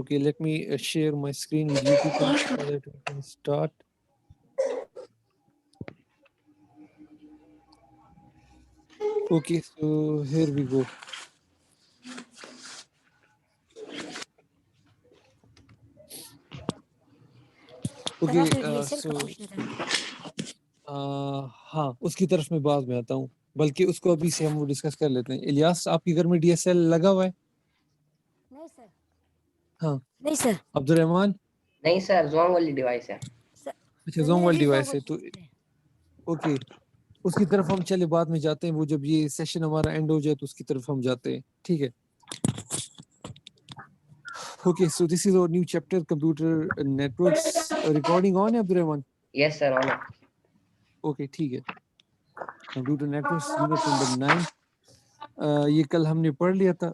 Okay, let me share my screen with you people so that we can start. Okay, so here we go. Okay, ہاں اس کی طرف میں بعد میں آتا ہوں، بلکہ اس کو ابھی سے ہم وہ ڈسکس کر لیتے ہیں. الیاس آپ کے گھر میں ڈی ایس ایل لگا ہوا ہے؟ نہیں سر. ہاں نہیں سر. عبد الرحمان؟ نہیں سر، زوم والی ڈیوائس ہے. اچھا زوم والی ڈیوائس ہے تو اوکے، اس کی طرف ہم چلے بعد میں جاتے ہیں. وہ جب یہ سیشن ہمارا اینڈ ہو جائے تو اس کی طرف ہم جاتے ہیں، ٹھیک ہے. Okay, so this is our new chapter, computer networks. Recording on, Abdul Rahman? یس سر، آن ہے. Okay, ٹھیک ہے. Computer networks, unit number 9. یہ کل ہم نے پڑھ لیا تھا.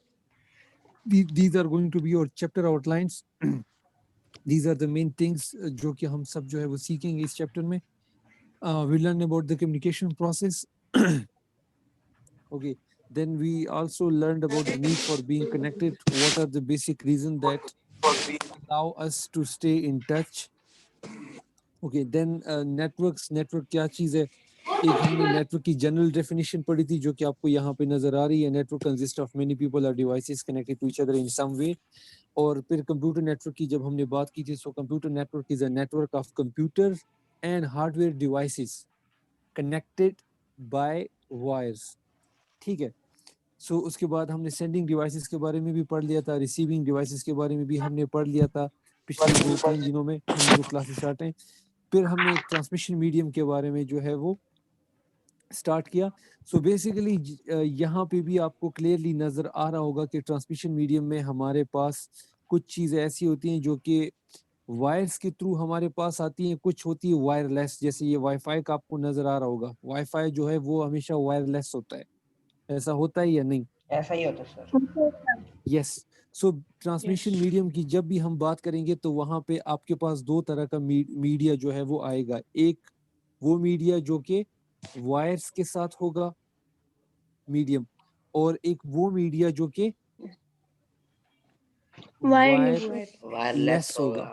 These are going to be your chapter outlines. These are the main things جو کہ ہم سب جو ہے وہ سیکھیں گے اس چیپٹر میں. We learn about the communication process. Okay, then we also learned about the need for being connected. What are the basic reasons that allow us to stay in touch? Okay, then network کیا چیز ہے؟ ایک ہم نے network کی general definition پڑھی تھی جو کہ آپ کو یہاں پہ نظر آ رہی ہے. Network consist of many people اور devices connected to each other in some way. اور پھر کمپیوٹر نیٹورک کی جب ہم نے بات کی تھی، so computer network is a network of computer and hardware devices connected by wires, ٹھیک ہے. سو اس کے بعد ہم نے سینڈنگ ڈیوائسز کے بارے میں بھی پڑھ لیا تھا، ریسیونگ ڈیوائسز کے بارے میں بھی ہم نے پڑھ لیا تھا پچھلے 2-3 دنوں میں ہم جو کلاسز اسٹارٹ ہیں. پھر ہم نے ٹرانسمیشن میڈیم کے بارے میں جو ہے وہ اسٹارٹ کیا. سو بیسیکلی یہاں پہ بھی آپ کو کلیئرلی نظر آ رہا ہوگا کہ ٹرانسمیشن میڈیم میں ہمارے پاس کچھ چیزیں ایسی ہوتی ہیں جو کہ وائرس کے تھرو ہمارے پاس آتی ہیں، کچھ ہوتی ہے وائر لیس. جیسے یہ وائی فائی کا آپ کو نظر آ رہا ہوگا، وائی فائی جو ہے وہ ہمیشہ وائر لیس ہوتا ہے. ایسا ہوتا ہے یا نہیں؟ ایسا ہی ہوتا ہے سر. یس. سو ٹرانسمیشن میڈیم کی جب بھی ہم بات کریں گے تو وہاں پہ آپ کے پاس دو طرح کا میڈیا جو ہے وہ آئے گا. ایک وہ میڈیا جو کہ وائرس کے ساتھ ہوگا میڈیم، اور ایک وہ میڈیا جو کہ وائرلیس ہوگا،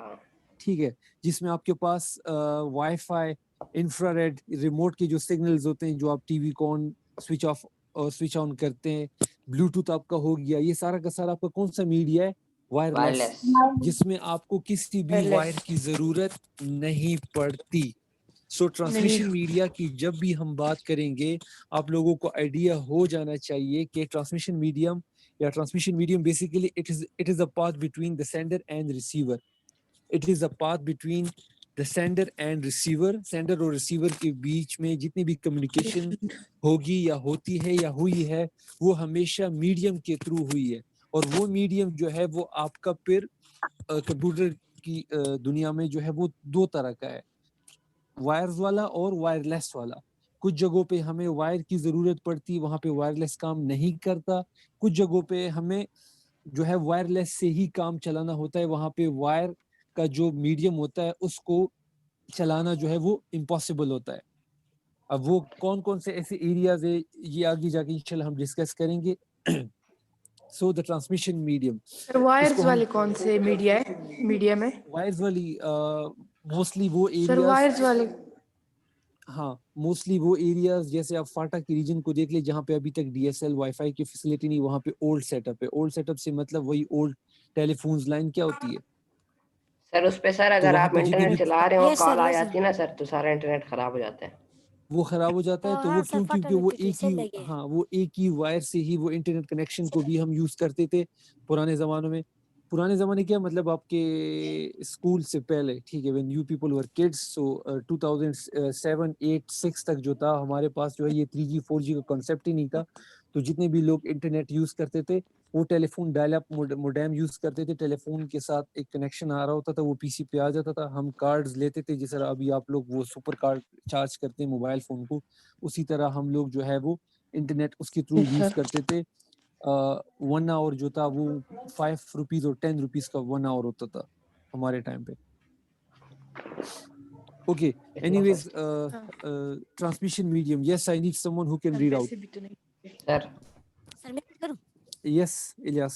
ٹھیک ہے. جس میں آپ کے پاس wifi, infrared, remote کے جو سگنلز ہوتے ہیں جو آپ ٹی وی کو آن سوئچ آف اور سوئچ آن کرتے ہیں، بلوٹوتھ آپ کا ہو گیا، یہ سارا کا سارا آپ کا کون سا میڈیا ہے؟ وائرلیس، جس میں آپ کو کسی بھی وائر کی ضرورت نہیں پڑتی. سو ٹرانسمیشن میڈیا کی جب بھی ہم بات کریں گے آپ لوگوں کو آئیڈیا ہو جانا چاہیے کہ transmission medium basically it is a path between the sender and receiver. It is a path between the sender and receiver. Sender اور ریسیور کے بیچ میں جتنی بھی کمیونیکیشن ہوگی یا ہوتی ہے یا ہوئی ہے وہ ہمیشہ میڈیم کے تھرو ہوئی ہے. اور وہ میڈیم جو ہے وہ آپ کا پھر کمپیوٹر کی دنیا میں جو ہے وہ دو طرح کا ہے، وائرز والا اور وائرلیس والا. کچھ جگہوں پہ ہمیں وائر کی ضرورت پڑتی، وہاں پہ وائرلیس کام نہیں کرتا. کچھ جگہوں پہ ہمیں جو ہے وائرلیس سے ہی کام چلانا ہوتا ہے، وہاں پہ وائر کا جو میڈیم ہوتا ہے اس کو چلانا جو ہے وہ امپاسبل ہوتا ہے. اب وہ کون کون سے ایسے ایریاز ہے یہ آگے جا کے انشاءاللہ ہم ڈسکس کریں گے. سو دا ٹرانسمیشن میڈیم، وائرز والے کون سے میڈیا ہے؟ میڈیا میں وائرز والی موسٹلی وہ سر ایریاز، وائرز والے ہاں موسٹلی وہ ایریاز جیسے آپ فاٹا کی ریجن کو دیکھ لیں جہاں پہ ابھی تک D S L wi fi کی فیسلٹی نہیں، وہاں پہ اولڈ سیٹ اپ ہے. اولڈ سیٹ اپ سے مطلب وہی اولڈ ٹیلی فونز لائن کیا ہوتی ہے سر اس پہ سر تو اگر وہاں آپ پہ جتنے بھی انٹرنیٹ چلا رہے ہو کال آ جاتی ہے نا سر تو سارا انٹرنیٹ خراب ہو جاتا ہے. وہ خراب ہو جاتا ہے. تو وہ کیوں؟ کیونکہ وہ ایک ہی، ہاں وہ ایک ہی وائر سے ہی وہ انٹرنیٹ کنیکشن کو بھی ہم یوز کرتے تھے پرانے زمانوں میں. پرانے زمانے کیا مطلب آپ کے اسکول سے پہلے، ٹھیک ہے، when you people were kids. so 2007 8 6 تک جو تھا ہمارے پاس جو ہے یہ 3G 4G کا کنسیپٹ ہی نہیں تھا. تو جتنے بھی لوگ انٹرنیٹ یوز کرتے تھے وہ telephone dial up modem use کرتے تھے. ٹیلی فون کے ساتھ ایک کنیکشن آ رہا ہوتا تھا، وہ پی سی پہ آ جاتا تھا. ہم کارڈز لیتے تھے جس طرح ابھی آپ لوگ وہ سپر کارڈ چارج کرتے ہیں موبائل فون کو، اسی طرح ہم لوگ جو ہے وہ انٹرنیٹ اس کے تھرو یوز کرتے تھے. 1 آور جو تھا وہ 5 روپیز اور 10 روپیز کا 1 آور ہوتا تھا ہمارے ٹائم پہ. Okay anyways transmission medium. Yes I need someone who can read out. Sir sir میں کروں Yes, Ilyas.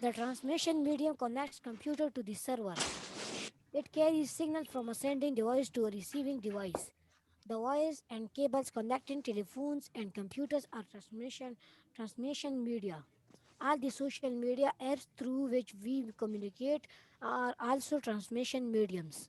The transmission medium connects computer to the server. It carries signal from a sending device to a receiving device. The wires and cables connecting telephones and computers are transmission media. All the social media apps through which we communicate are also transmission mediums.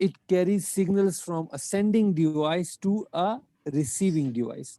it carries signals from a sending device to a receiving device.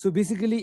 So basically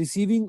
receiving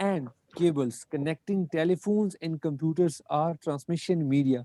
and cables connecting telephones and computers are transmission media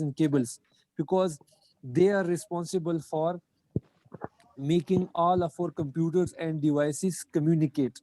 and cables because they are responsible for making all of our computers and devices communicate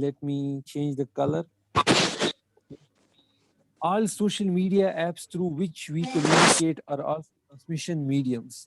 let me change the color all social media apps through which we communicate are all transmission mediums.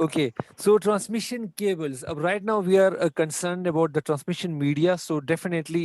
Okay, so transmission cables. Right now we are concerned about the transmission media. So definitely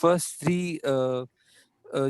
first three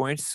points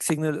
signal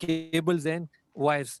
cables and wires.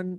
1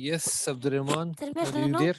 yes, Abdurrahman, Sir, may I are you know? there?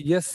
Yes,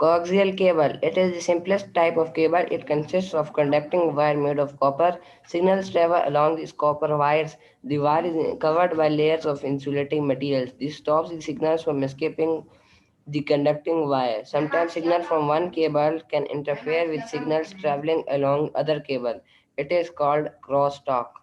Coaxial cable. It is the simplest type of cable. It consists of conducting wire made of copper. Signals travel along these copper wires. The wire is covered by layers of insulating materials. This stops the signals from escaping the conducting wire. Sometimes signals from one cable can interfere with signals traveling along other cable. It is called crosstalk.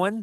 1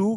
2,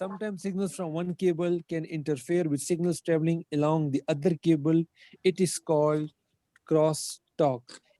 Sometimes signals from one cable can interfere with signals traveling along the other cable. It is called cross talk.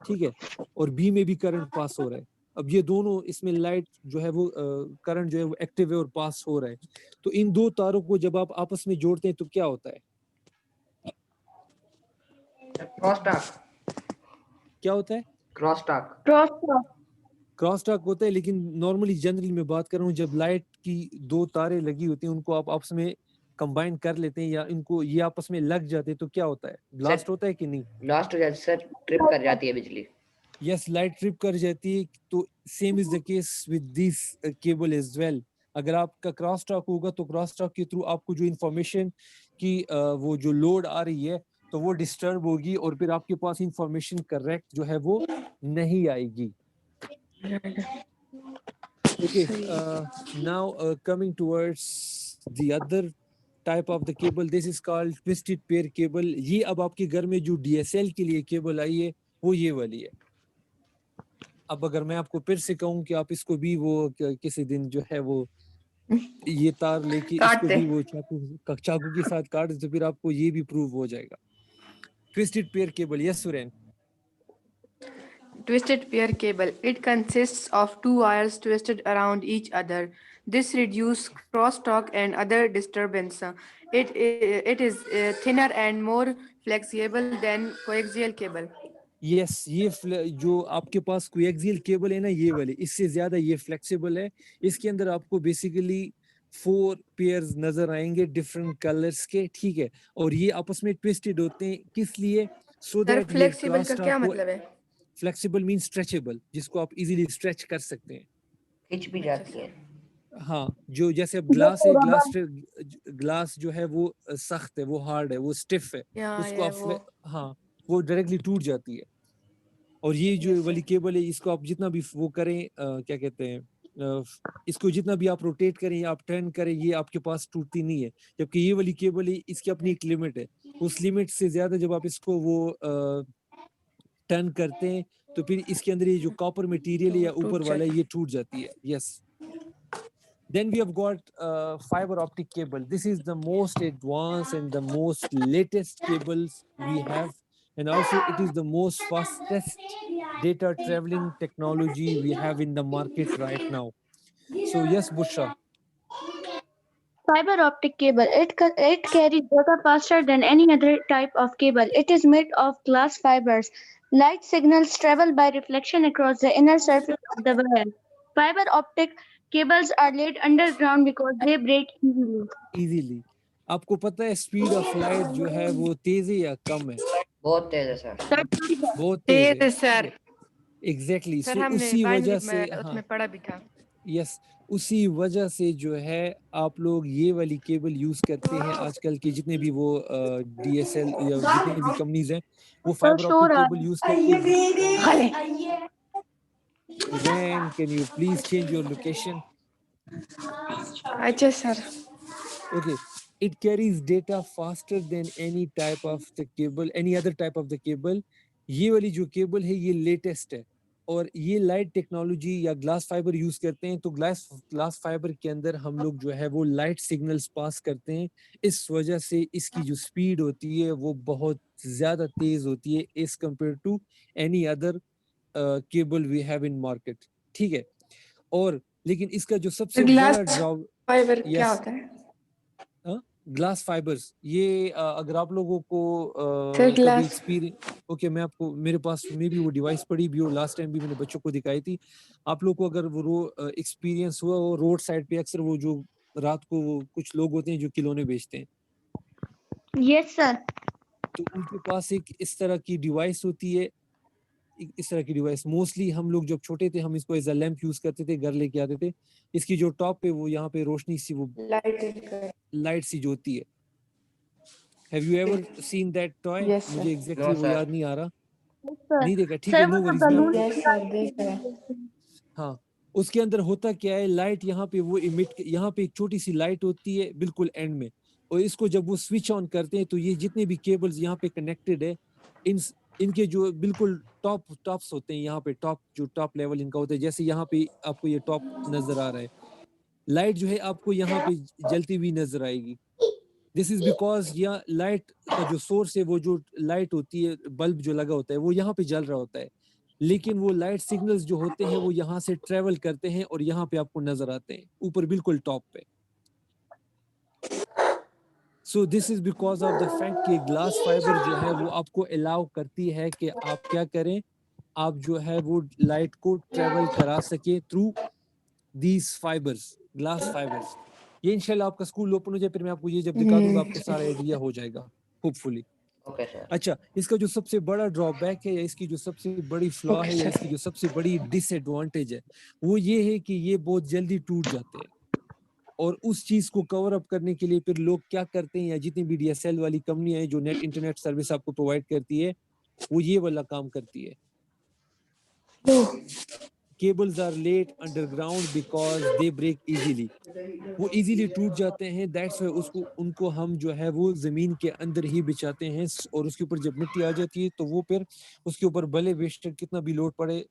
ٹھیک ہے, اور be میں بھی current pass ہو رہا ہے. اب یہ دونوں اس میں لائٹ جو ہے وہ کرنٹ جو ہے وہ ایکٹیو ہے اور پاس ہو رہا ہے. تو ان دو تاروں کو جب آپ آپس میں جوڑتے ہیں تو کیا ہوتا ہے؟ Cross talk. کیا ہوتا ہے؟ Cross talk. Cross talk. Cross talk ہوتا ہے, لیکن نارملی جنرلی میں بات کر رہا ہوں جب لائٹ کی دو تاریں لگی ہوتی ہیں ان کو آپ آپس میں کمبائن کر لیتے ہیں یا ان کو یہ آپس میں لگ جاتے ہیں تو کیا ہوتا ہے؟ بلاسٹ ہوتا ہے کہ نہیں؟ لاسٹ ہو جاتی سر, ٹرپ کر جاتی ہے بجلی. یس, لائٹ ٹرپ کر جاتی ہے. تو same as the case with this cable as well. اگر آپ کا کراس ٹاک ہوگا تو کراس ٹاک کے تھرو آپ کو جو انفارمیشن کی وہ جو لوڈ آ رہی ہے تو وہ ڈسٹرب ہوگی اور پھر آپ کے پاس انفارمیشن کریکٹ جو ہے وہ نہیں آئے گی. Okay, now coming towards the other type of the cable, this is called twisted pair cable. یہ اب آپ کے گھر میں جو ڈی ایس ایل کے لیے کیبل آئی ہے وہ یہ والی ہے. اب اگر میں آپ کو پھر سے کہوں کہ آپ اس کو بھی وہ کسی دن جو ہے وہ یہ تار لے کے اس کو بھی وہ چاقو کے ساتھ کاٹ تو پھر آپ کو یہ بھی پروو ہو جائے گا. Twisted pair cable. یس سورین. Twisted pair cable. It consists of two wires twisted around each other. This reduces crosstalk and other disturbance. It is thinner and more flexible than coaxial cable. یس, یہ جو آپ کے پاس کوئی axial cable ہے نا یہ والی, اس سے زیادہ یہ فلیکسیبل ہے. اس کے اندر آپ کو بیسیکلی 4 پیئرز نظر آئیں گے ڈفرنٹ کلرز کے, ٹھیک ہے, اور یہ آپس میں ٹویسٹڈ ہوتے ہیں. کس لیے؟ سو سر دیٹ یہ فلیکسیبل کراس کا کیا ٹاک کو, مطلب ہے؟ فلیکسیبل مین اسٹریچیبل, جس کو آپ ایزیلی اسٹریچ کر سکتے ہیں. کھچ بھی جاتی ہیں. ہاں, جو جیسے اب گلاس ہے, گلاس جو ہے وہ سخت ہے, وہ ہارڈ ہے, وہ اسٹف ہے, اس کو آپ ہاں وہ ڈائریکٹلی ٹوٹ جاتی ہے. اور یہ جو والی کیبل ہے اس کو آپ جتنا بھی وہ کریں کیا کہتے ہیں اس کو جتنا بھی آپ روٹیٹ کریں آپ ٹرن کریں یہ آپ کے پاس ٹوٹتی نہیں ہے. جبکہ یہ والی کیبل ہے اس کی اپنی ایک لمٹ ہے, اس لمٹ سے زیادہ جب آپ اس کو وہ ٹرن کرتے ہیں تو پھر اس کے اندر یہ جو کاپر مٹیریل ہے یا اوپر والا ہے یہ ٹوٹ جاتی ہے. یس. Then we have got fiber optic cable. This is the most advanced and the most latest cables we have, and also it is the most fastest data traveling technology we have in the market right now. So yes, Bushra. Fiber optic cable. It carries data faster than any other type of cable. It is made of glass fibers. Light signals travel by reflection across the inner surface of the wire. Fiber optic cables are laid underground because they break easily. Easily. آپ کو پتہ ہے speed of light جو ہے وہ تیز ہے یا کم ہے؟ بہت تیز ہے سر. بہت تیز ہے سر. ایگزیکٹلی. سر سو ہم نے اسی وجہ بائنری سے میں اس میں پڑھا بھی تھا. یس, اسی وجہ سے جو ہے آپ لوگ یہ والی کیبل یوز کرتے ہیں. آج کل کے جتنے بھی وہ ڈی ایس ایل یا جتنے بھی کمپنیز ہیں وہ فائبر آپٹک کیبل یوز کرتے ہیں. Then can you please change your location? اچھا سر. Okay. It carries data faster than any type of the cable, any other type of the cable. یہ والی جو کیبل ہے یہ لیٹسٹ ہے اور یہ لائٹ ٹیکنالوجی یا گلاس فائبر یوز کرتے ہیں. تو گلاس فائبر کے اندر ہم لوگ جو ہے وہ لائٹ سگنلز پاس کرتے ہیں. اس وجہ سے اس کی جو سپیڈ ہوتی ہے وہ بہت زیادہ تیز ہوتی ہے as compared to any other cable we have in market. ٹھیک ہے. اور لیکن اس کا جو سب سے بڑا ڈراؤ فائبر کیا ہوتا ہے؟ گلاس فائبرز یہ اگر آپ لوگوں کو سر کبھی گلاس. ایکسپیرینس اوکے میں آپ کو میرے پاس میں بھی وہ ڈیوائس پڑی بھی ہو, لاسٹ ٹائم بھی میں نے بچوں کو دکھائی تھی. آپ لوگ کو اگر وہ ایکسپیرینس ہوا وہ روڈ سائڈ پہ اکثر وہ جو رات کو وہ کچھ لوگ ہوتے ہیں جو کھلونے بیچتے ہیں. Yes, sir. تو ان کے پاس ایک اس طرح کی ڈیوائس ہوتی ہے, اس طرح کی ڈیوائس موسٹلی ہم لوگ جب چھوٹے تھے ہم اس کو ایز اے لیمپ یوز کرتے تھے, گھر لے کے آتے تھے. اس کی جو ٹاپ پہ وہ یہاں پہ روشنی سی وہ لائٹ سی جو ہوتی ہے. Have you ever seen that toy? مجھے ایگزیکٹلی وہ یاد نہیں آ رہا. نہیں دیکھا, ٹھیک ہے, نو وریز. ہاں, اس کے اندر ہوتا کیا ہے, لائٹ یہاں پہ وہ ایمٹ, یہاں پہ ایک چھوٹی سی لائٹ ہوتی ہے بالکل اینڈ میں, اور اس کو جب وہ سوئچ آن کرتے ہیں تو یہ جتنے بھی کیبلز یہاں پہ کنیکٹڈ ہے ان کے جو بالکل ٹاپس ہوتے ہیں, یہاں پہ جو ٹاپ لیول ان کا ہوتا ہے, جیسے یہاں پہ آپ کو یہ ٹاپ نظر آ رہا ہے, لائٹ جو ہے آپ کو یہاں پہ جلتی ہوئی نظر آئے گی. دس از بیکاز یہ لائٹ کا جو سورس ہے وہ جو لائٹ ہوتی ہے بلب جو لگا ہوتا ہے وہ یہاں پہ جل رہا ہوتا ہے, لیکن وہ لائٹ سگنلز جو ہوتے ہیں وہ یہاں سے ٹریول کرتے ہیں اور یہاں پہ آپ کو نظر آتے ہیں اوپر بالکل ٹاپ پہ. So this is because of the fact کہ گلاس فائبر جو ہے وہ آپ کو الاؤ کرتی ہے کہ آپ کیا کریں, آپ جو ہے وہ لائٹ کو ٹریول کرا سکے through these fibres, glass fibres. یہ انشاءاللہ آپ کا اسکول اوپن ہو جائے پھر میں آپ کو یہ جب دکھا دوں گا آپ کو سارا آئیڈیا ہو جائے گا ہوپ فلی. Okay, sir. اچھا, اس کا جو سب سے بڑا ڈرا بیک ہے یا اس کی جو سب سے بڑی فلا ہے یا اس کی جو سب سے بڑی ڈس ایڈوانٹیج ہے وہ یہ ہے کہ یہ بہت جلدی ٹوٹ جاتے ہیں. اور اس چیز کو کور اپ کرنے کے لیے پھر لوگ کیا کرتے ہیں, یا جتنی بھی ڈی ایس ایل والی کمپنیاں ہیں جو نیٹ انٹرنیٹ سروس آپ کو پرووائڈ کرتی ہے وہ یہ والا کام کرتی ہے. cables are laid underground because they break easily. وہ ایزیلی ٹوٹ جاتے ہیں, دیٹس وائی اس کو ان کو ہم جو ہے وہ زمین کے اندر ہی بچھاتے ہیں, اور اس کے اوپر جب مٹی آ جاتی ہے تو وہ پھر اس کے اوپر بھلے ویسٹڈ کتنا بھی لوڈ پڑے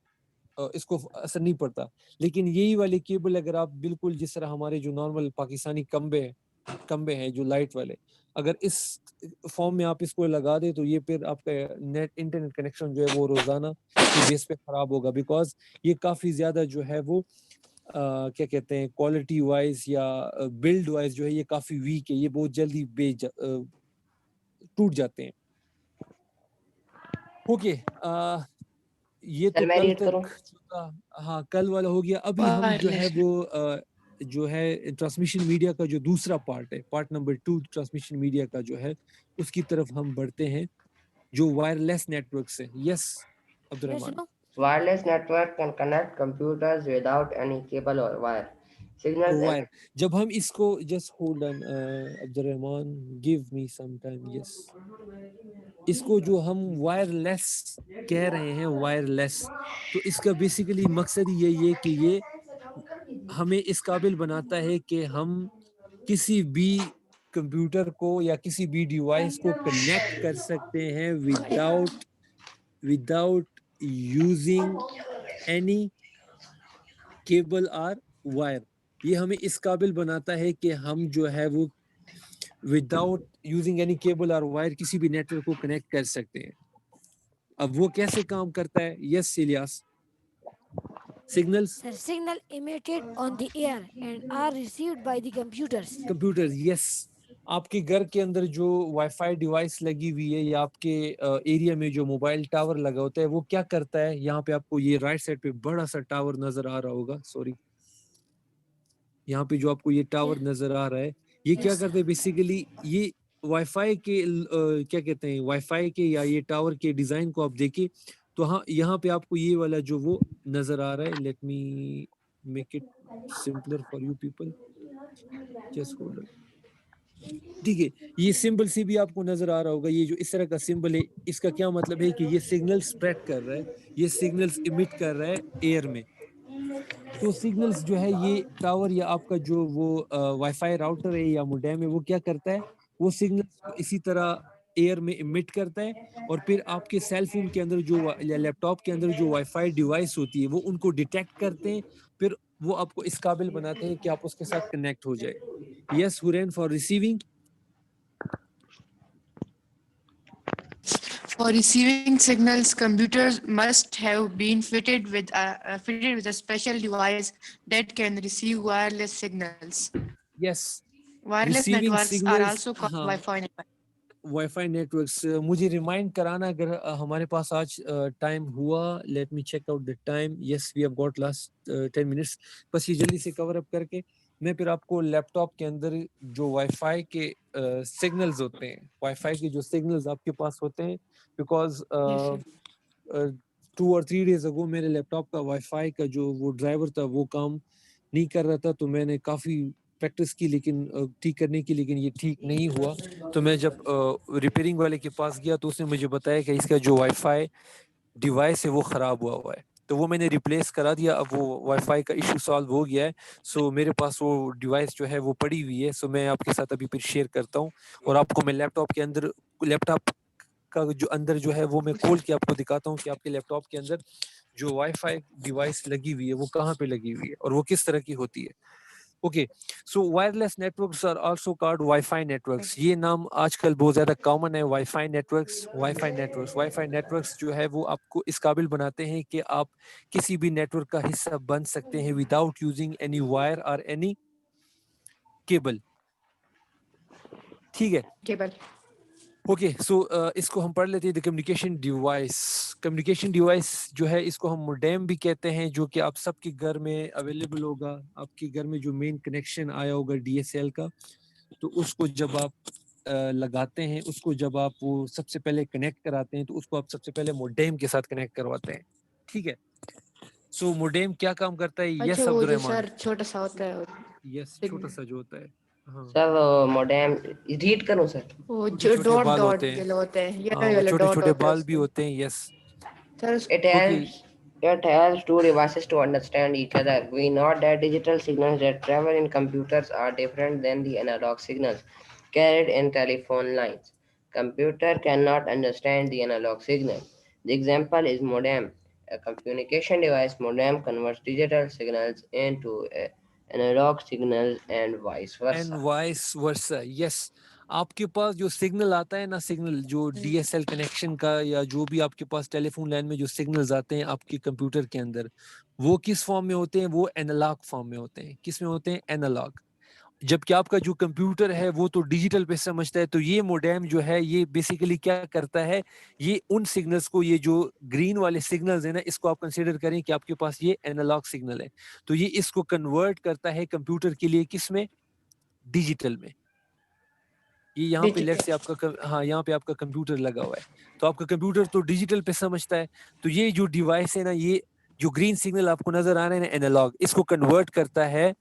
اس کو اثر نہیں پڑتا. لیکن یہی والے کیبل اگر آپ بالکل جس طرح ہمارے جو نارمل پاکستانی کمبے ہیں جو لائٹ والے, اگر اس فارم میں آپ اس کو لگا دیں تو یہ پھر آپ کا نیٹ انٹرنیٹ کنیکشن جو ہے وہ روزانہ کی بیس پہ خراب ہوگا, بیکاز یہ کافی زیادہ جو ہے وہ کیا کہتے ہیں کوالٹی وائز یا بلڈ وائز جو ہے یہ کافی ویک ہے, یہ بہت جلدی ٹوٹ جاتے ہیں. اوکے, یہ Sir, تو میں کل read کروں. تک ہاں کل والا ہو گیا. ابھی ہم جو ہے وہ جو ہے ٹرانسمیشن میڈیا کا جو دوسرا پارٹ ہے, پارٹ نمبر 2 ٹرانسمیشن میڈیا کا جو ہے اس کی طرف ہم بڑھتے ہیں جو وائرلیس نیٹ ورک سے. Yes Abdur Yes, Rahman. Wireless network can connect computers without any cable or wire. Signals wire جب ہم اس کو جسٹ ہولڈ آن عبد الرحمان, گیو می سم ٹائم. یس, اس کو جو ہم وائرلیس کہہ رہے ہیں وائرلیس, تو اس کا بیسیکلی مقصد یہی ہے کہ یہ ہمیں اس قابل بناتا ہے کہ ہم کسی بھی کمپیوٹر کو یا کسی بھی ڈیوائس کو کنیکٹ کر سکتے ہیں وداؤٹ یوزنگ اینی کیبل اور وائر. یہ ہمیں اس قابل بناتا ہے کہ ہم جو ہے وہ وداؤٹ یوزنگ اینی کیبل اور وائر کسی بھی نیٹ ورک کو کنیکٹ کر سکتے ہیں. اب وہ کیسے کام کرتا ہے؟ یس Ilyas. signals sir, signal emitted on the air and are received by the computers. computers. yes, آپ کے گھر کے اندر جو وائی فائی ڈیوائس لگی ہوئی ہے یا آپ کے ایریا میں جو موبائل ٹاور لگا ہوتا ہے وہ کیا کرتا ہے, یہاں پہ آپ کو یہ رائٹ سائڈ پہ بڑا سا ٹاور نظر آ رہا ہوگا, سوری یہاں پہ جو آپ کو یہ ٹاور Yeah. نظر آ رہا ہے یہ کیا Yes, sir. کرتے ہیں بیسیکلی, یہ وائی فائی کے کیا کہتے ہیں وائی فائی کے یا یہ ٹاور کے ڈیزائن کو آپ دیکھیں تو ہاں یہاں پہ آپ کو یہ والا جو وہ نظر آ رہا ہے. Let me make it سمپلر for you people, just hold. ٹھیک ہے, یہ سمبل سی بھی آپ کو نظر آ رہا ہوگا, یہ جو اس طرح کا سمبل ہے اس کا کیا مطلب ہے کہ یہ سگنل اسپریڈ کر رہا ہے, یہ سگنلز emit کر رہا ہے ایئر میں. تو سگنلز جو ہے یہ ٹاور یا آپ کا جو وہ وائی فائی راؤٹر ہے یا موڈیم ہے وہ کیا کرتا ہے, وہ سگنلز کو اسی طرح ایئر میں emit کرتا ہے اور پھر آپ کے سیل فون کے اندر جو یا لیپ ٹاپ کے اندر جو وائی فائی ڈیوائس ہوتی ہے وہ ان کو ڈیٹیکٹ کرتے ہیں, پھر وہ آپ کو اس قابل بناتے ہیں کہ آپ اس کے ساتھ کنیکٹ ہو جائے. یس ہورین for receiving. For receiving signals, computers must have been fitted with a special device that can receive wireless signals. Yes, Wireless receiving networks are signals. also called ہاں, Wi-Fi networks. WiFi networks. مجھے remind کرانا اگر ہمارے پاس آج time ہوا. Let me check out the time. Yes we have got last 10 minutes. بس یہ جلدی سے کور اپ کر کے میں پھر آپ کو لیپ ٹاپ کے اندر جو وائی فائی کے سگنلز ہوتے ہیں, وائی فائی کے جو سگنلز آپ کے پاس ہوتے ہیں, because Yes, sir. 2 or 3 days ago میرے لیپ ٹاپ کا وائی فائی کا جو وہ ڈرائیور تھا وہ کام نہیں کر رہا تھا, تو میں نے کافی پریکٹس کی لیکن ٹھیک کرنے کی, لیکن یہ ٹھیک نہیں ہوا. تو میں جب ریپیئرنگ والے کے پاس گیا تو اس نے مجھے بتایا کہ اس کا جو وائی فائی ڈیوائس ہے وہ خراب ہوا ہے, تو وہ میں نے ریپلیس کرا دیا. اب وہ وائی فائی کا ایشو سالو ہو گیا ہے. سو میرے پاس وہ ڈیوائس جو ہے وہ پڑی ہوئی ہے, سو میں آپ کے ساتھ ابھی پھر شیئر کرتا ہوں, اور آپ کو میں لیپ ٹاپ کے اندر لیپ ٹاپ کا جو اندر جو ہے وہ میں کھول کے آپ کو دکھاتا ہوں کہ آپ کے لیپ ٹاپ کے اندر جو وائی فائی ڈیوائس لگی ہوئی ہے وہ کہاں پہ لگی ہوئی ہے اور وہ کس طرح کی ہوتی ہے. Okay so wireless networks are also called WiFi networks. یہ نام آج کل بہت زیادہ کامن ہے. WiFi networks WiFi networks جو ہے وہ آپ کو اس قابل بناتے ہیں کہ آپ کسی بھی نیٹورک کا حصہ بن سکتے ہیں وداؤٹ یوزنگ اینی وائر اور اینی کیبل. ٹھیک ہے. Cable. اوکے سو اس کو ہم پڑھ لیتے ہیں. The communication device. Communication device جو ہے اس کو ہم موڈیم بھی کہتے ہیں, جو کہ آپ سب کے گھر میں اویلیبل ہوگا. آپ کے گھر میں جو مین کنیکشن آیا ہوگا ڈی ایس ایل کا, تو اس کو جب آپ لگاتے ہیں, اس کو جب آپ وہ سب سے پہلے کنیکٹ کراتے ہیں, تو اس کو آپ سب سے پہلے موڈیم کے ساتھ کنیکٹ کرواتے ہیں. ٹھیک ہے. سو موڈیم کیا کام کرتا ہے؟ اچھا یس وہ عبد جو الرحمان. سر چھوٹا سا ہوتا ہے یس چھوٹا سا جو ہوتا ہے. ہاں سر موڈیم ریڈ کروں سر. وہ چھوٹے جو چھوٹے ڈاٹ بال ڈاٹ ہوتے ہیں. یلو ہوتے ہیں, ہاں یلو وہ یلو چھوٹے ڈاٹ چھوٹے ہوتا ہے بال اس بھی پہ. ہوتے ہیں. یس سر It okay. helps two devices to understand each other. We know that digital signals that travel in computers are different than the analog signals carried in telephone lines. Computer cannot understand the analog signal. The example is modem. A communication device modem converts digital signals into analog signals and vice and versa. Vice versa. Yes آپ کے پاس جو signal آتا ہے نا, signal جو D S L connection کا یا جو بھی آپ کے پاس ٹیلی فون لائن میں جو سگنلز آتے ہیں آپ کے کمپیوٹر کے اندر, وہ کس فارم میں ہوتے ہیں؟ وہ اینالاگ فارم میں ہوتے ہیں. کس میں ہوتے ہیں؟ اینالاگ. جبکہ آپ کا جو کمپیوٹر ہے وہ تو ڈیجیٹل پہ سمجھتا ہے. تو یہ موڈیم جو ہے یہ بیسیکلی کیا کرتا ہے, یہ ان سگنلز کو, یہ جو گرین والے سگنلز ہیں نا, اس کو آپ کنسیڈر کریں کہ آپ کے پاس یہ اینالاگ سگنل ہے. تو یہ اس کو کنورٹ کرتا ہے کمپیوٹر کے لیے کس میں؟ ڈیجیٹل میں. یہ یہاں پہ لیٹ سے آپ کا ہاں یہاں پہ آپ کا کمپیوٹر لگا ہوا ہے, تو آپ کا کمپیوٹر تو ڈیجیٹل پہ سمجھتا ہے. تو یہ جو ڈیوائس ہے نا, یہ جو گرین سگنل آپ کو نظر آ رہے ہیں نا اینالاگ, اس کو کنورٹ کرتا ہے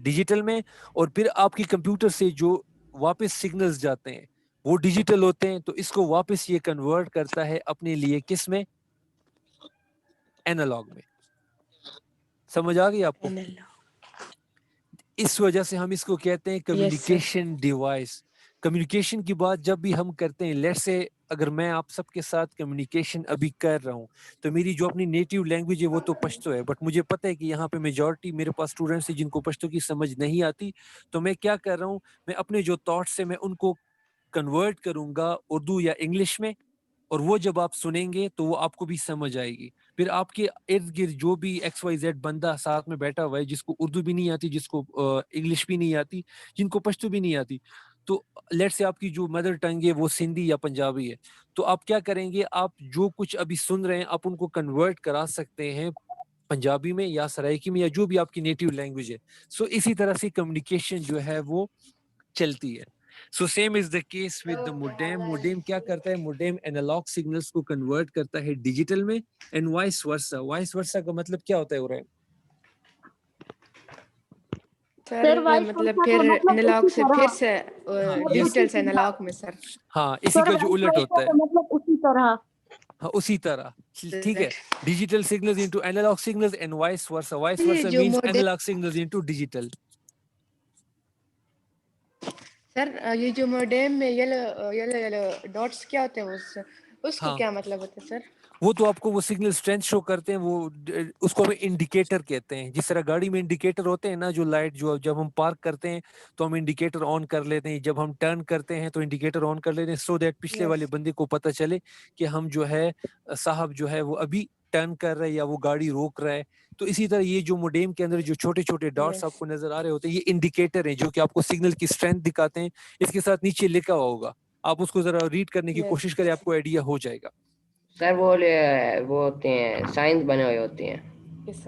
ڈیجیٹل میں. اور پھر آپ کے کمپیوٹر سے جو واپس سگنلز جاتے ہیں وہ ڈیجیٹل ہوتے ہیں. تو اس کو واپس یہ کنورٹ کرتا ہے اپنے لیے کس میں؟ اینالاگ میں. سمجھ آ گئی آپ کو؟ اس وجہ سے ہم اس کو کہتے ہیں کمیونیکیشن ڈیوائس. کمیونیکیشن کی بات جب بھی ہم کرتے ہیں, لیٹ سے اگر میں آپ سب کے ساتھ کمیونیکیشن ابھی کر رہا ہوں, تو میری جو اپنی نیٹیو لینگویج ہے وہ تو پشتو ہے, بٹ مجھے پتہ ہے کہ یہاں پہ میجورٹی میرے پاس اسٹوڈنٹس ہیں جن کو پشتو کی سمجھ نہیں آتی. تو میں کیا کر رہا ہوں, میں اپنے جو تھاٹس ہیں میں ان کو کنورٹ کروں گا اردو یا انگلش میں, اور وہ جب آپ سنیں گے تو وہ آپ کو بھی سمجھ آئے گی. پھر آپ کے ارد گرد جو بھی ایکس وائی زیڈ بندہ ساتھ میں بیٹھا ہوا ہے, جس کو اردو بھی نہیں آتی, جس کو انگلش بھی نہیں آتی, جن کو پشتو بھی نہیں آتی, تو لیٹ سے آپ کی جو مدر ٹنگ ہے وہ سندھی یا پنجابی ہے, تو آپ کیا کریں گے, آپ جو کچھ ابھی سن رہے ہیں آپ ان کو کنورٹ کرا سکتے ہیں پنجابی میں یا سرائکی میں یا جو بھی آپ کی نیٹیو لینگویج ہے. سو اسی طرح سے کمیونیکیشن جو ہے وہ چلتی ہے. So same as the case with the modem. Modem کیا کرتا ہے؟ موڈیم اینالاگ سگنلز کو کنورٹ کرتا ہے ڈیجیٹل میں, and vice versa. Vice versa کا مطلب کیا ہوتا ہے عرائم؟ سر وائس مطلب ورسا پھر کا مطلب اینالاگ اسی سے طرح. پھر سے ہاں ڈیجیٹل سے اینالاگ میں سر. ہاں اسی سر کا جو وائس الٹ ورسا ہوتا ہے. کا مطلب اسی طرح. ہاں اسی طرح. ٹھیک ہے. Digital signals into analogue signals and vice versa. Vice یہ ورسا جو means modem analogue signals into digital. Sir یہ جو موڈم میں یلو یلو یلو ڈاٹس کیا ہوتے ہیں, اس کو ہاں کیا مطلب ہوتا ہے سر؟ وہ تو آپ کو وہ سگنل اسٹرینتھ شو کرتے ہیں, وہ اس کو ہم انڈیکیٹر کہتے ہیں. جس طرح گاڑی میں انڈیکیٹر ہوتے ہیں نا, جو لائٹ جو جب ہم پارک کرتے ہیں تو ہم انڈیکیٹر آن کر لیتے ہیں, جب ہم ٹرن کرتے ہیں تو انڈیکیٹر آن کر لیتے ہیں, سو دیٹ پچھلے والے بندے کو پتہ چلے کہ ہم جو ہے صاحب جو ہے وہ ابھی ٹرن کر رہے ہیں یا وہ گاڑی روک رہا ہے. تو اسی طرح یہ جو موڈیم کے اندر جو چھوٹے چھوٹے ڈاٹس آپ کو نظر آ رہے ہوتے ہیں, یہ انڈیکیٹر ہیں جو کہ آپ کو سگنل کی اسٹرینتھ دکھاتے ہیں. اس کے ساتھ نیچے لکھا ہوا ہوگا, آپ اس کو ذرا ریڈ کرنے کی کوشش کریں, آپ کو آئیڈیا ہو جائے گا. سر وہ ہوتے ہیں سائنس بنے ہوئے ہوتے ہیں.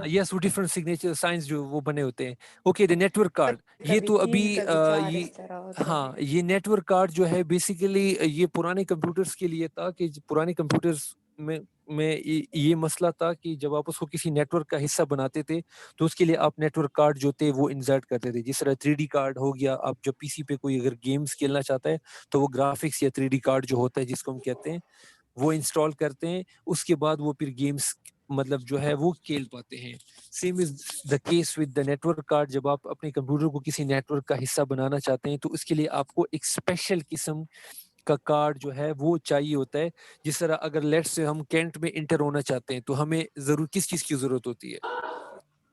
یس وہ ڈفرنٹ سگنیچر سائنس جو وہ بنے ہوتے ہیں. Okay the network card, یہ کبھی تو ابھی 3 کبھی 4 یہ اس طرح ہوتا ہاں ہے. یہ نیٹ ورک کارڈ جو ہے بیسیکلی یہ پرانے کمپیوٹرز کے لیے تھا, کہ پرانے کمپیوٹرز میں یہ مسئلہ تھا کہ جب آپ اس کو کسی نیٹ ورک کا حصہ بناتے تھے تو اس کے لیے آپ نیٹ ورک کارڈ جو تھے وہ انسرٹ کرتے تھے. جس طرح 3D کارڈ ہو گیا, آپ جب پی سی پہ کوئی اگر گیمز کھیلنا چاہتا ہے تو وہ گرافکس یا 3D کارڈ جو ہوتا ہے جس کو ہم کہتے ہیں وہ انسٹال کرتے ہیں, اس کے بعد وہ پھر گیمز مطلب جو ہے وہ کھیل پاتے ہیں. Same as the case with the network card. جب آپ اپنے کمپیوٹر کو کسی نیٹ ورک کا حصہ بنانا چاہتے ہیں تو اس کے لیے آپ کو ایک اسپیشل قسم کا کارڈ جو ہے وہ چاہیے ہوتا ہے. جس طرح اگر لیٹ سے ہم کینٹ میں انٹر ہونا چاہتے ہیں تو ہمیں ضرور کس چیز کی ضرورت ہوتی ہے؟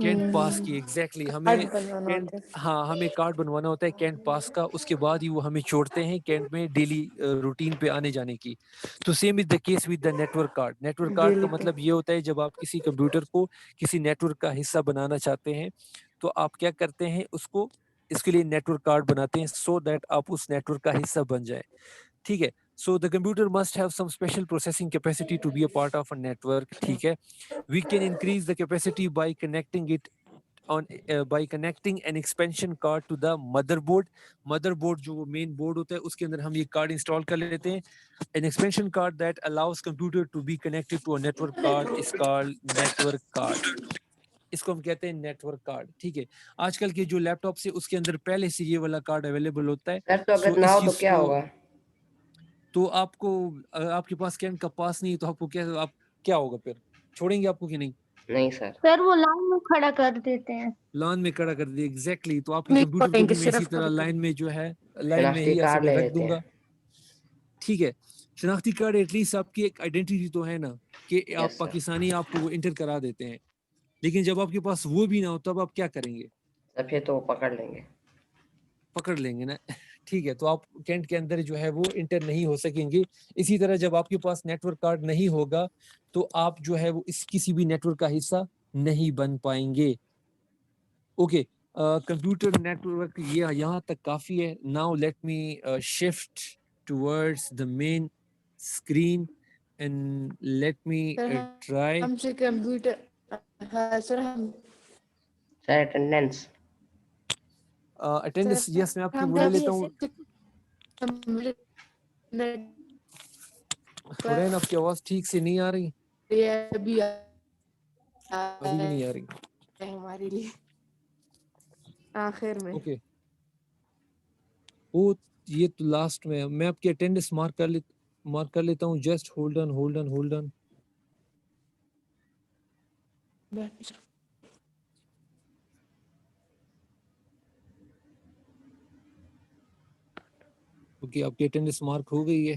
کینٹ پاس کی ایگزیکٹلی ہمیں ہاں ہمیں کارڈ بنوانا ہوتا ہے کینٹ پاس کا, اس کے بعد ہی وہ ہمیں چھوڑتے ہیں کینٹ میں ڈیلی روٹین پہ آنے جانے کی. تو same as the case with the network card. Network card کا مطلب یہ ہوتا ہے جب آپ کسی کمپیوٹر کو کسی نیٹورک کا حصہ بنانا چاہتے ہیں تو آپ کیا کرتے ہیں, اس کے لیے نیٹورک کارڈ بناتے ہیں سو دیٹ آپ اس نیٹورک کا حصہ بن جائے. ٹھیک ہے, so the computer must have some special processing capacity to be a part of a network. ٹھیک ہے, we can increase the capacity by connecting it by connecting an expansion card to the motherboard. Motherboard جو مین board ہوتا ہے اس کے اندر ہم یہ card install کر لیتے ہیں. An expansion card that allows computer to be connected to a network card is called network card. اس کو ہم کہتے ہیں نیٹورک کارڈ. ٹھیک ہے, آج کل کے جو لیپ ٹاپ سے اس کے اندر پہلے سے یہ والا کارڈ اویلیبل ہوتا ہے. سر تو اگر نہ ہو تو کیا ہوگا؟ تو آپ کو آپ کے پاس کینٹ کا پاس نہیں تو آپ کو کیا ہوگا, پھر چھوڑیں گے آپ کو کہ نہیں؟ نہیں سر. سر وہ لائن میں کھڑا کر دیتے ہیں. لان میں کھڑا کر دیا ایگزیکٹلی. تو آپ کے کمپیوٹر کو بھی میں اسی طرح لائن میں جو ہے لائن میں ہی ایسے میں رکھ دوں گا. ٹھیک ہے, شناختی کارڈ ایٹ لیسٹ آپ کی ایک آئیڈینٹی تو ہے نا کہ آپ پاکستانی, آپ کو وہ انٹر کرا دیتے ہیں. لیکن جب آپ کے پاس وہ بھی نہ ہو تب آپ کیا کریں گے؟ پھر تو وہ پکڑ لیں گے نا. ٹھیک ہے, تو آپ کینٹ کے اندر جو ہے وہ انٹر نہیں ہو سکیں گے. اسی طرح جب آپ کے پاس نیٹورک کارڈ نہیں ہوگا تو آپ جو ہے وہ اس کسی بھی نیٹورک کا حصہ نہیں بن پائیں گے. اوکے, کمپیوٹر نیٹورک یہ یہاں تک کافی ہے. Now let me shift towards the main screen and let me try. ہم سے computer sir attendance attendance yes میں آپ کی بلا لیتا ہوں. حرین آپ کی آواز ٹھیک سے نہیں آ رہی, ابھی بھی نہیں آ رہی ہمارے لیے آخر میں. اوکے, وہ یہ تو لاسٹ میں آپ کی اٹینڈنس مارک کر لیتا ہوں. Just hold on. اوکے, آپ کی اٹینڈنس مارک ہو گئی ہے.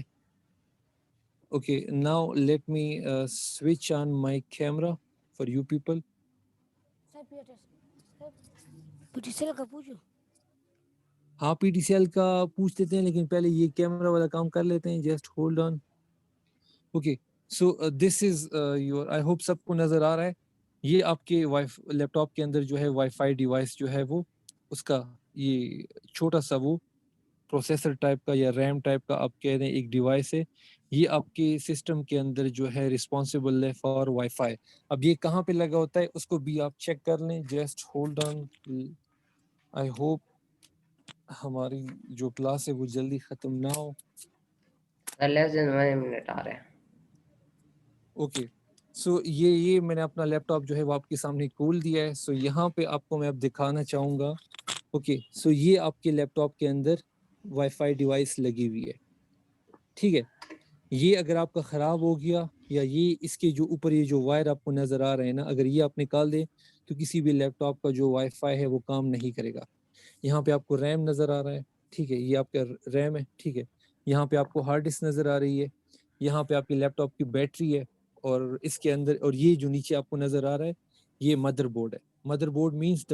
Okay, now let me switch on my camera for you people. ہاں پی ٹی سی ایل کا پوچھ لیتے ہیں, لیکن پہلے یہ کیمرا والا کام کر لیتے ہیں. Just hold on. Okay, so this is your, I hope سب کو نظر آ رہا ہے. یہ آپ کے لیپ ٹاپ کے اندر جو ہے وائی فائی ڈیوائس جو ہے وہ اس کا یہ چھوٹا سا وہ پروسیسر ٹائپ کا یا ریم ٹائپ کا آپ کہہ رہے ہیں ایک ڈیوائس ہے. یہ آپ کے سسٹم کے اندر جو ہے رسپانسبل ہے فار وائی فائی. اب یہ کہاں پہ لگا ہوتا ہے اس کو بھی آپ چیک کر لیں. Just hold on. I hope ہماری جو کلاس ہے وہ جلدی ختم نہ ہو. لیس دین 1 منٹ آ رہے ہیں. اوکے, سو یہ میں نے اپنا لیپ ٹاپ جو ہے وہ آپ کے سامنے کھول دیا ہے. سو یہاں پہ آپ کو میں اب دکھانا چاہوں گا. اوکے, سو یہ آپ کے لیپ ٹاپ کے اندر وائی فائی ڈیوائس لگی ہوئی ہے. ٹھیک ہے, یہ اگر آپ کا خراب ہو گیا یا یہ اس کے جو اوپر یہ جو وائر آپ کو نظر آ رہے ہیں نا, اگر یہ آپ نکال دیں تو کسی بھی لیپ ٹاپ کا جو وائی فائی ہے وہ کام نہیں کرے گا. یہاں پہ آپ کو ریم نظر آ رہا ہے. ٹھیک ہے, یہ آپ کا ریم ہے. ٹھیک ہے, یہاں پہ آپ کو ہارڈ ڈسک نظر آ رہی ہے. یہاں پہ آپ کے لیپ ٹاپ کی بیٹری ہے, اور اس کے اندر اور یہ جو نیچے آپ کو نظر آ رہا ہے یہ مدر بورڈ ہے. Mother board means